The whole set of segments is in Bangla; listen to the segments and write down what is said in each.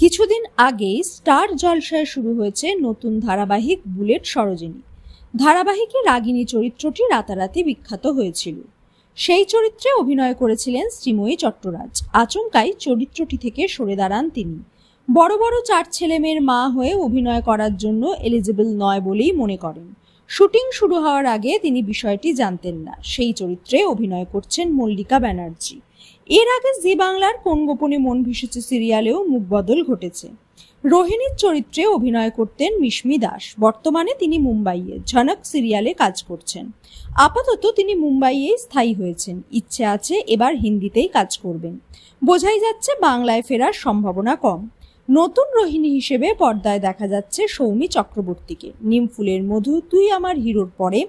কিছুদিন আগেই স্টার জলসায় শুরু হয়েছে নতুন ধারাবাহিক বুলেট সরোজিনী। ধারাবাহিকে রাগিনী চরিত্রটি রাতারাতি বিখ্যাত হয়েছিল। সেই চরিত্রে অভিনয় করেছিলেন শ্রীময়ী চট্টরাজ। আচমকাই চরিত্রটি থেকে সরে দাঁড়ান তিনি। বড় বড় 4 ছেলেমেয়ের মা হয়ে অভিনয় করার জন্য এলিজিবল নয় বলেই মনে করেন। শুটিং শুরু হওয়ার আগে তিনি বিষয়টি জানতেন না। সেই চরিত্রে অভিনয় করছেন মল্লিকা ব্যানার্জি। এর আগে জি বাংলার কোন গোপনে মন ভেসেছে সিরিয়ালেও মুখবদল ঘটেছে। রোহিণীর চরিত্রে অভিনয় করতেন মিশমি দাস। বর্তমানে তিনি মুম্বাইয়ে ঝনক সিরিয়ালে কাজ করছেন। আপাতত তিনি মুম্বাইয়েই স্থায়ী হয়েছেন। ইচ্ছে আছে এবার হিন্দিতেই কাজ করবেন। বোঝাই যাচ্ছে বাংলায় ফেরার সম্ভাবনা কম। নতুন রোহিণী হিসেবে পর্দায় দেখা যাচ্ছে সৌমি চক্রবর্তীকে। নিমফুলের মধু, তুই আমার হিরোর পরে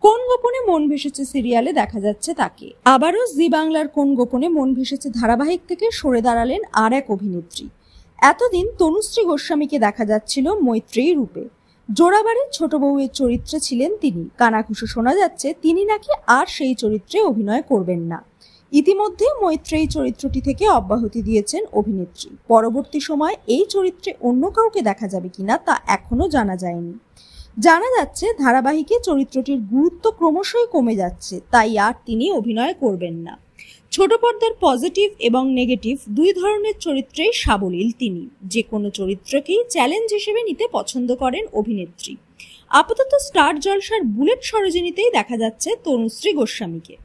কোন গোপনে মন ভেসেছে সিরিয়ালে দেখা যাচ্ছে তাকে। আবারও জি বাংলার কোন গোপনে মন ভেসেছে ধারাবাহিক থেকে সরে দাঁড়ালেন আর এক অভিনেত্রী। এতদিন তনুশ্রী গোস্বামীকে দেখা যাচ্ছিল মৈত্রেয়ী রূপে। জোড়াবাড়ির ছোট বউয়ের চরিত্রে ছিলেন তিনি। কানাঘুষো শোনা যাচ্ছে তিনি নাকি আর সেই চরিত্রে অভিনয় করবেন না। ইতিমধ্যে মৈত্রেয়ী চরিত্রটি থেকে অব্যাহতি দিয়েছেন অভিনেত্রী। পরবর্তী সময় এই চরিত্রে অন্য কাউকে দেখা যাবে কিনা তা এখনো জানা যায়নি। জানা যাচ্ছে ধারাবাহিকে চরিত্রটির গুরুত্ব ক্রমশই কমে যাচ্ছে, তাই আর তিনি অভিনয় করবেন না। ছোট পর্দার পজিটিভ এবং নেগেটিভ দুই ধরনের চরিত্রেই সাবলীল তিনি। যে কোনো চরিত্রকেই চ্যালেঞ্জ হিসেবে নিতে পছন্দ করেন অভিনেত্রী। আপাতত স্টার জলসার বুলেট সরোজিনীতেই দেখা যাচ্ছে তনুশ্রী গোস্বামীকে।